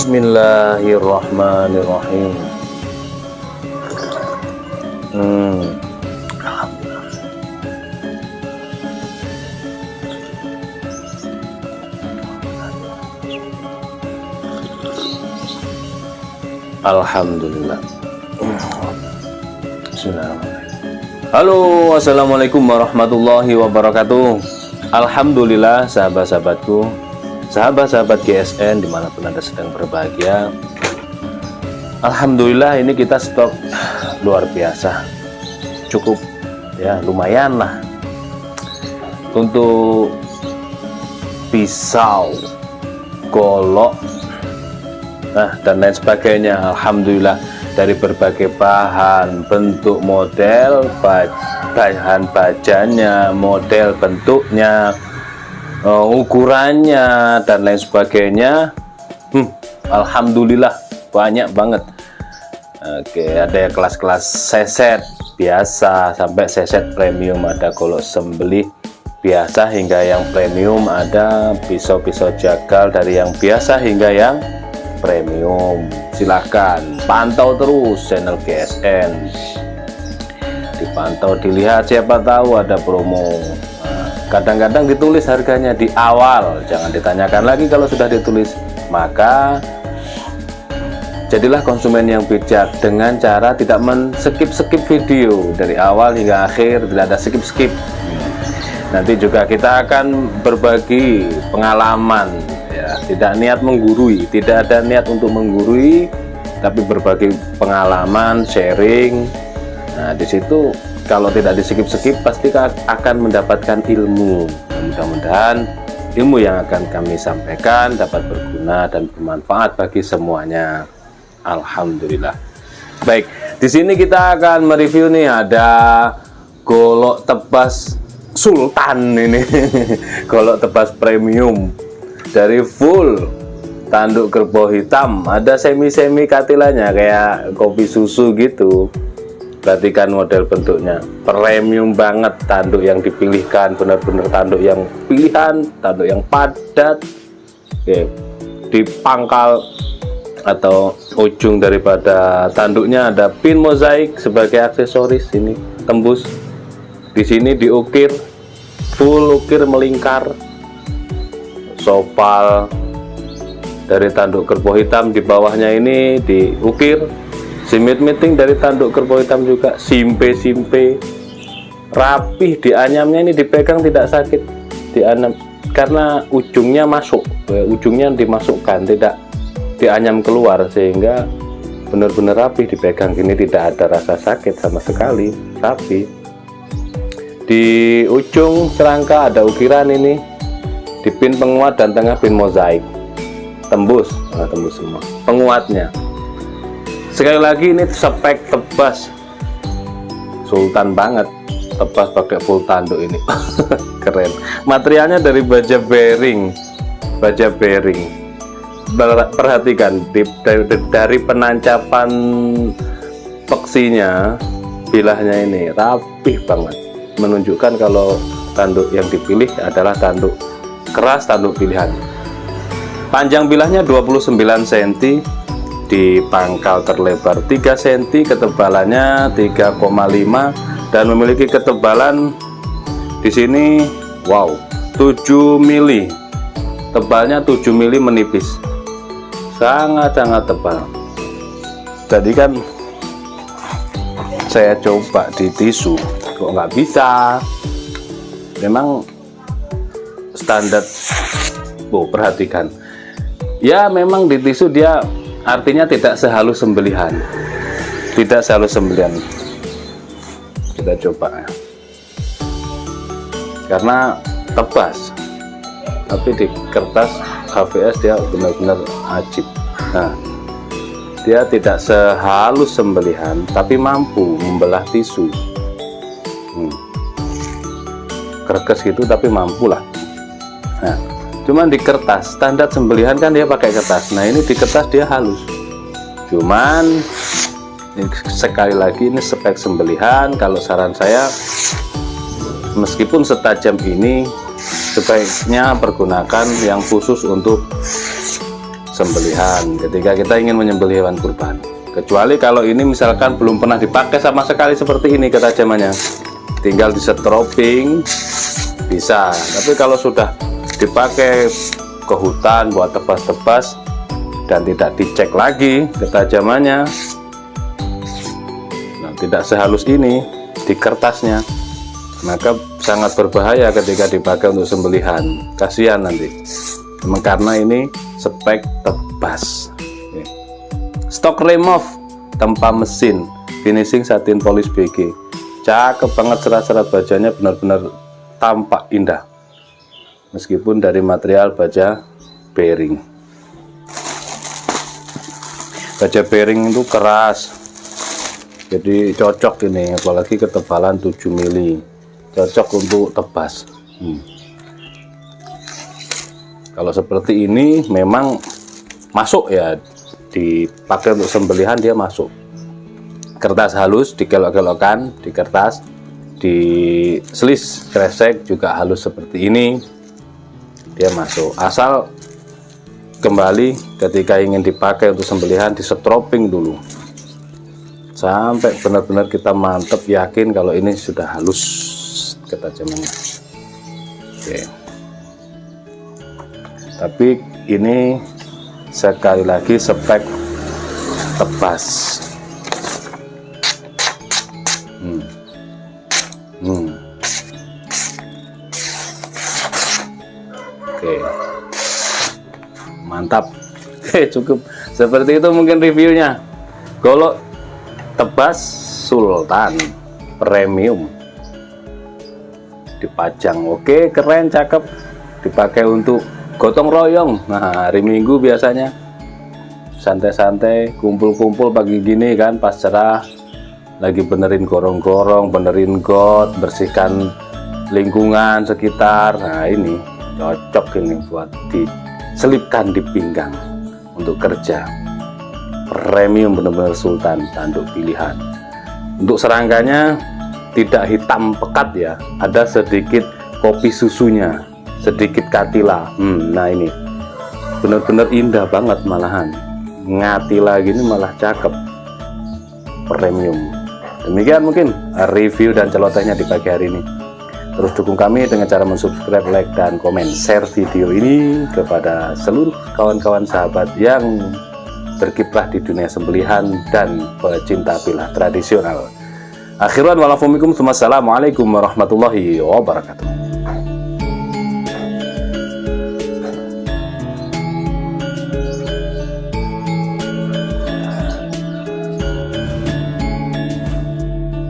Bismillahirrahmanirrahim. Alhamdulillah. Bismillahirrahmanirrahim. Halo, assalamualaikum warahmatullahi wabarakatuh. Alhamdulillah, sahabat-sahabatku, sahabat-sahabat GSN dimanapun Anda sedang berbahagia. Alhamdulillah, ini kita stok luar biasa, cukup ya, lumayan lah untuk pisau, golok, dan lain sebagainya. Alhamdulillah, dari berbagai bahan, bentuk, model, bahan bajanya, model, bentuknya, ukurannya, dan lain sebagainya. Alhamdulillah, banyak banget. Oke, ada yang kelas-kelas seset biasa sampai seset premium, ada golok sembelih biasa hingga yang premium, ada pisau-pisau jagal dari yang biasa hingga yang premium. Silahkan pantau terus channel GSN, dipantau, dilihat, siapa tahu ada promo. Kadang-kadang ditulis harganya di awal, jangan ditanyakan lagi kalau sudah ditulis. Maka jadilah konsumen yang bijak dengan cara tidak men-skip video dari awal hingga akhir, tidak ada skip. Nanti juga kita akan berbagi pengalaman ya, tidak niat menggurui, tidak ada niat untuk menggurui, tapi berbagi pengalaman, sharing. Nah, di situ kalau tidak di skip pasti akan mendapatkan ilmu. Mudah-mudahan ilmu yang akan kami sampaikan dapat berguna dan bermanfaat bagi semuanya. Alhamdulillah. Baik, di sini kita akan mereview nih, ada golok tebas Sultan ini. Golok tebas premium dari full tanduk kerbau hitam, ada semi-semi katilannya kayak kopi susu gitu. Perhatikan model bentuknya, premium banget. Tanduk yang dipilihkan benar-benar tanduk yang pilihan, tanduk yang padat. Oke, di pangkal atau ujung daripada tanduknya ada pin mozaik sebagai aksesoris. Ini tembus, di sini diukir, full ukir melingkar. Sopal dari tanduk kerbau hitam di bawahnya ini diukir. Simit miting dari tanduk kerbau hitam juga, simpe rapih. Dianyamnya ini dipegang tidak sakit, dianyam karena ujungnya masuk, ujungnya dimasukkan, tidak dianyam keluar, sehingga benar-benar rapih dipegang gini, tidak ada rasa sakit sama sekali. Rapi. Di ujung serangka ada ukiran ini, di pin penguat dan tengah pin mozaik, tembus, tembus semua penguatnya. Sekali lagi ini spek tebas sultan banget, tebas pakai full tanduk ini. Keren. Materialnya dari baja bearing, perhatikan dari penancapan peksinya, bilahnya ini rapih banget, menunjukkan kalau tanduk yang dipilih adalah tanduk keras, tanduk pilihan. Panjang bilahnya 29 cm, di pangkal terlebar 3 cm, ketebalannya 3,5, dan memiliki ketebalan di sini wow 7 mili, tebalnya 7 mili, menipis, sangat-sangat tebal. Jadi kan saya coba di tisu kok nggak bisa, memang standar. Perhatikan ya, memang di tisu dia artinya tidak sehalus sembelihan, kita coba karena tebas, tapi di kertas HVS dia benar-benar ajib. Nah, dia tidak sehalus sembelihan tapi mampu membelah tisu. Kerkes gitu tapi mampu lah. Nah, cuman di kertas standar sembelihan kan dia pakai kertas. Nah, ini di kertas dia halus. Cuman ini sekali lagi ini spek sembelihan. Kalau saran saya, meskipun setajam ini, sebaiknya pergunakan yang khusus untuk sembelihan ketika kita ingin menyembelih hewan kurban. Kecuali kalau ini misalkan belum pernah dipakai sama sekali seperti ini ketajamannya, tinggal disetroping bisa. Tapi kalau sudah dipakai ke hutan buat tebas-tebas dan tidak dicek lagi ketajamannya, nah, tidak sehalus ini di kertasnya, maka sangat berbahaya ketika dipakai untuk sembelihan. Kasihan nanti, memang karena ini spek tebas. Stok remove tanpa mesin, finishing satin polis BG, cakep banget. Serat-serat bajanya benar-benar tampak indah meskipun dari material baja bearing. Baja bearing itu keras, jadi cocok ini, apalagi ketebalan 7 mili, cocok untuk tebas. Kalau seperti ini memang masuk ya, dipakai untuk sembelihan, dia masuk. Kertas halus dikelok-kelokkan di kertas, di selis kresek juga halus seperti ini, dia masuk. Asal kembali ketika ingin dipakai untuk sembelihan, disetroping dulu sampai benar-benar kita mantap, yakin kalau ini sudah halus ketajamannya. Oke. Tapi ini sekali lagi spek tebas. Oke, mantap. Oke, cukup seperti itu mungkin reviewnya. Golok tebas sultan premium dipajang. Oke, keren, cakep, dipakai untuk gotong royong. Nah, hari Minggu biasanya santai-santai, kumpul-kumpul pagi gini kan, pas cerah, lagi benerin gorong-gorong, benerin got, bersihkan lingkungan sekitar. Nah, ini cocok ini buat selipkan di pinggang untuk kerja. Premium benar-benar sultan, tanduk pilihan. Untuk serangkanya tidak hitam pekat ya, ada sedikit kopi susunya, sedikit katila. Nah ini benar-benar indah banget malahan. Ngatila gini malah cakep. Premium. Demikian mungkin review dan celotehnya di pagi hari ini. Terus dukung kami dengan cara mensubscribe, like, dan komen, share video ini kepada seluruh kawan-kawan sahabat yang berkiprah di dunia sembelihan dan pecinta pilah tradisional. Akhiran walafumikum, assalamualaikum warahmatullahi wabarakatuh.